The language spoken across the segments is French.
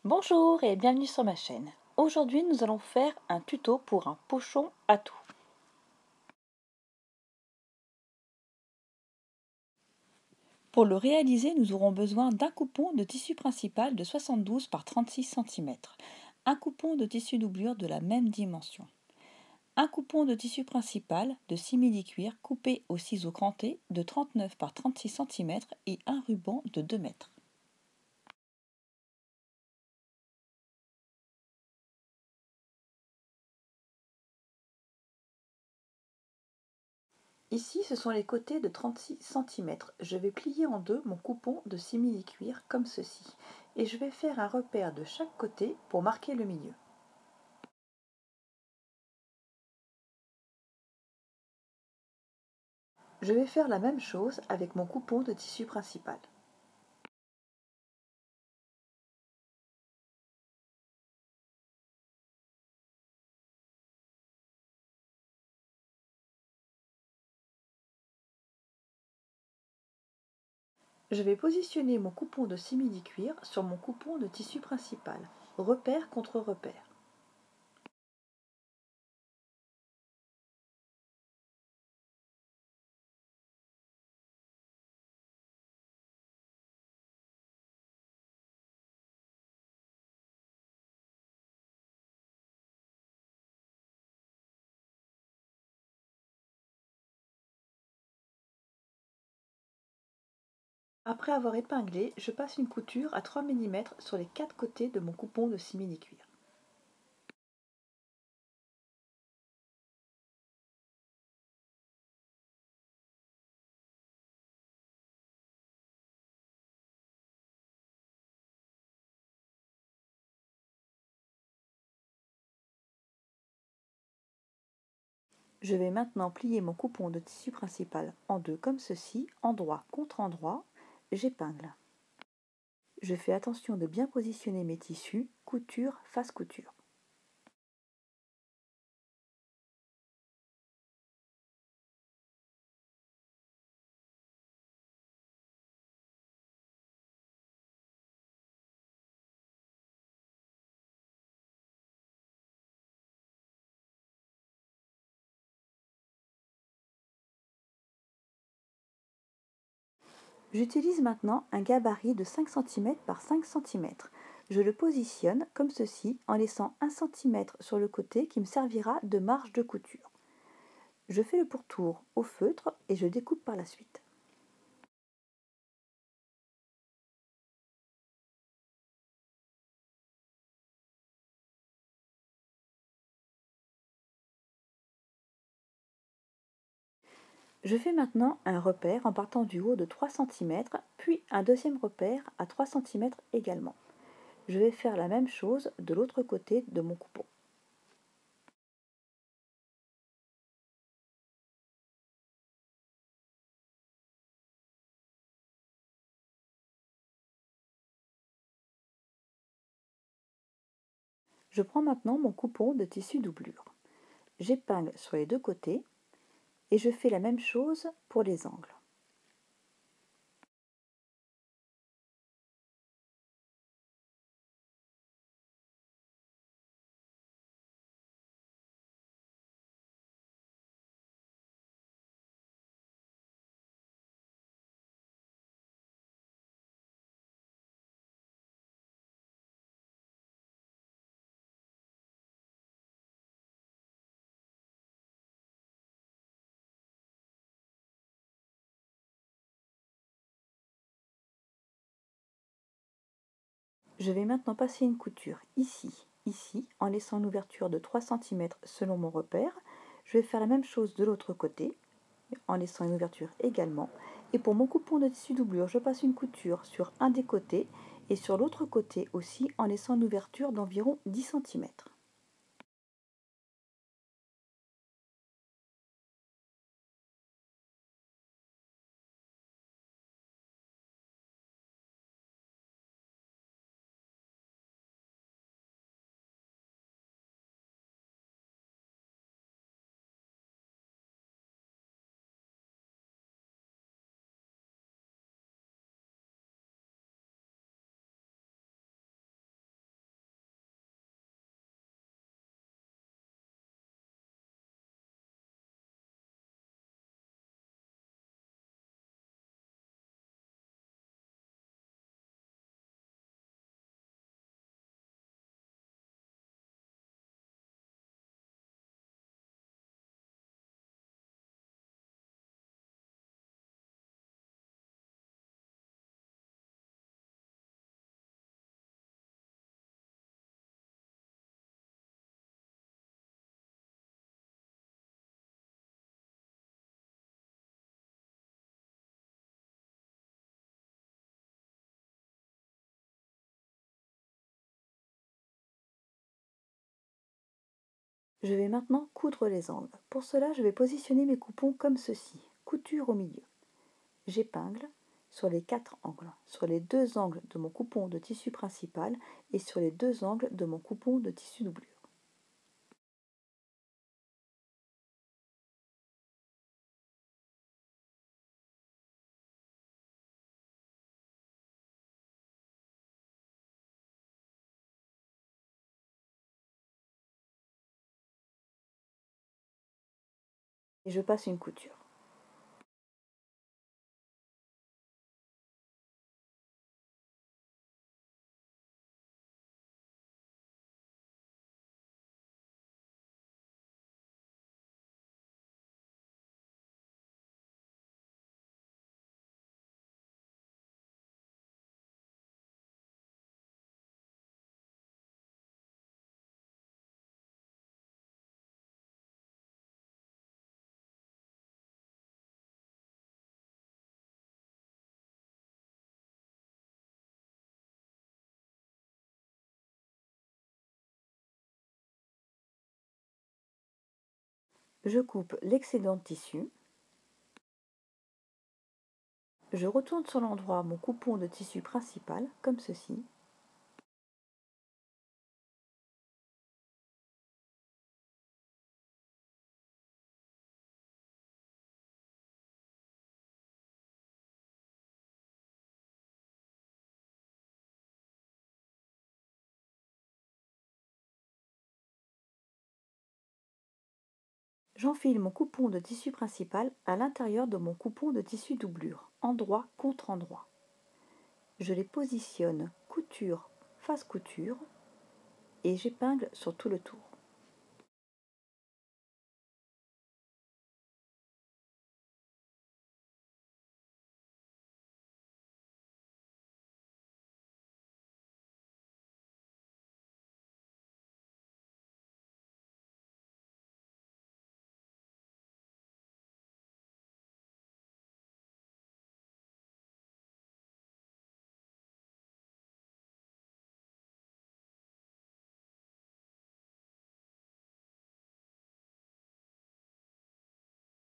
Bonjour et bienvenue sur ma chaîne. Aujourd'hui, nous allons faire un tuto pour un pochon à tout. Pour le réaliser, nous aurons besoin d'un coupon de tissu principal de 72 par 36 cm, un coupon de tissu doublure de la même dimension, un coupon de tissu principal de simili-cuir coupé au ciseau cranté de 39 par 36 cm et un ruban de 2 mètres. Ici, ce sont les côtés de 36 cm. Je vais plier en deux mon coupon de simili-cuir comme ceci. Et je vais faire un repère de chaque côté pour marquer le milieu. Je vais faire la même chose avec mon coupon de tissu principal. Je vais positionner mon coupon de simili-cuir sur mon coupon de tissu principal, repère contre repère. Après avoir épinglé, je passe une couture à 3 mm sur les 4 côtés de mon coupon de simili-cuir. Je vais maintenant plier mon coupon de tissu principal en deux comme ceci, endroit contre endroit, j'épingle. Je fais attention de bien positionner mes tissus, couture face couture. J'utilise maintenant un gabarit de 5 cm par 5 cm. Je le positionne comme ceci en laissant 1 cm sur le côté qui me servira de marge de couture. Je fais le pourtour au feutre et je découpe par la suite. Je fais maintenant un repère en partant du haut de 3 cm, puis un deuxième repère à 3 cm également. Je vais faire la même chose de l'autre côté de mon coupon. Je prends maintenant mon coupon de tissu doublure. J'épingle sur les deux côtés et je fais la même chose pour les angles. Je vais maintenant passer une couture ici, en laissant une ouverture de 3 cm selon mon repère. Je vais faire la même chose de l'autre côté, en laissant une ouverture également. Et pour mon coupon de tissu doublure, je passe une couture sur un des côtés et sur l'autre côté aussi, en laissant une ouverture d'environ 10 cm. Je vais maintenant coudre les angles. Pour cela, je vais positionner mes coupons comme ceci. Couture au milieu. J'épingle sur les 4 angles, sur les 2 angles de mon coupon de tissu principal et sur les 2 angles de mon coupon de tissu doublure. Et je passe une couture. Je coupe l'excédent de tissu. Je retourne sur l'endroit mon coupon de tissu principal, comme ceci. J'enfile mon coupon de tissu principal à l'intérieur de mon coupon de tissu doublure, endroit contre endroit. Je les positionne couture face couture et j'épingle sur tout le tour.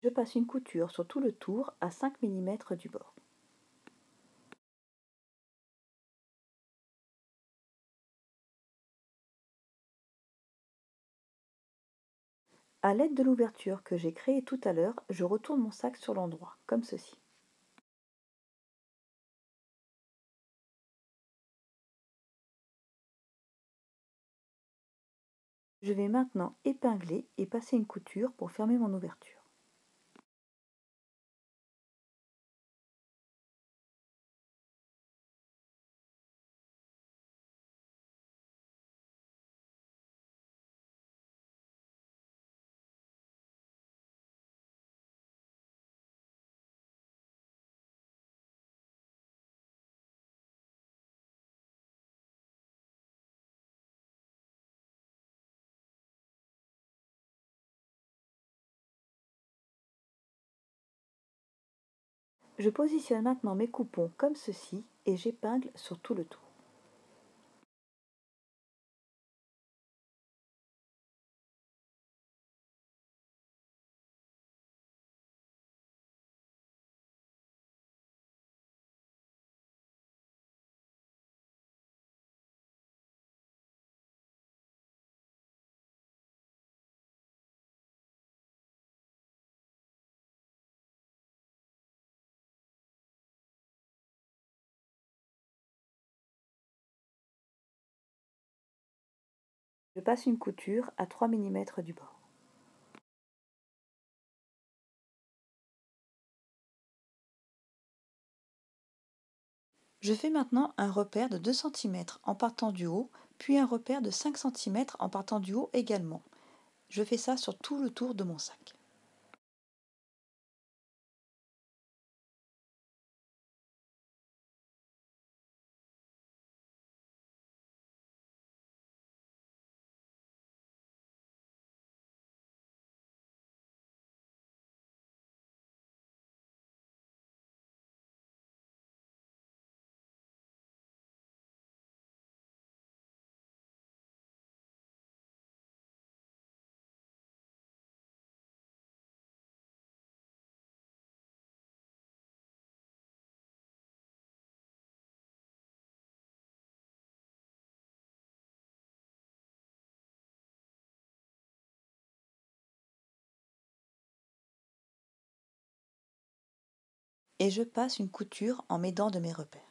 Je passe une couture sur tout le tour à 5 mm du bord. À l'aide de l'ouverture que j'ai créée tout à l'heure, je retourne mon sac sur l'endroit, comme ceci. Je vais maintenant épingler et passer une couture pour fermer mon ouverture. Je positionne maintenant mes coupons comme ceci et j'épingle sur tout le tour. Je passe une couture à 3 mm du bord. Je fais maintenant un repère de 2 cm en partant du haut, puis un repère de 5 cm en partant du haut également. Je fais ça sur tout le tour de mon sac. et je passe une couture en m'aidant de mes repères.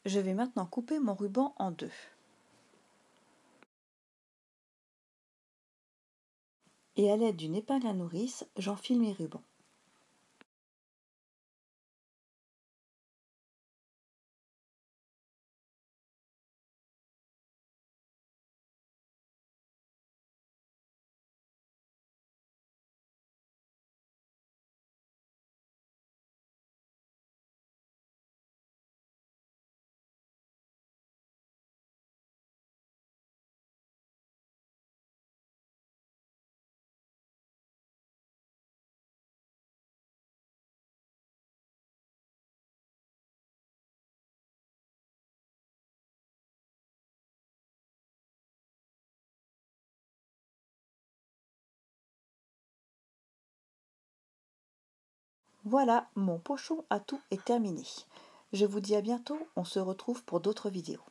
Je vais maintenant couper mon ruban en deux. Et à l'aide d'une épingle à nourrice, j'enfile mes rubans. Voilà, mon pochon à tout est terminé. Je vous dis à bientôt, on se retrouve pour d'autres vidéos.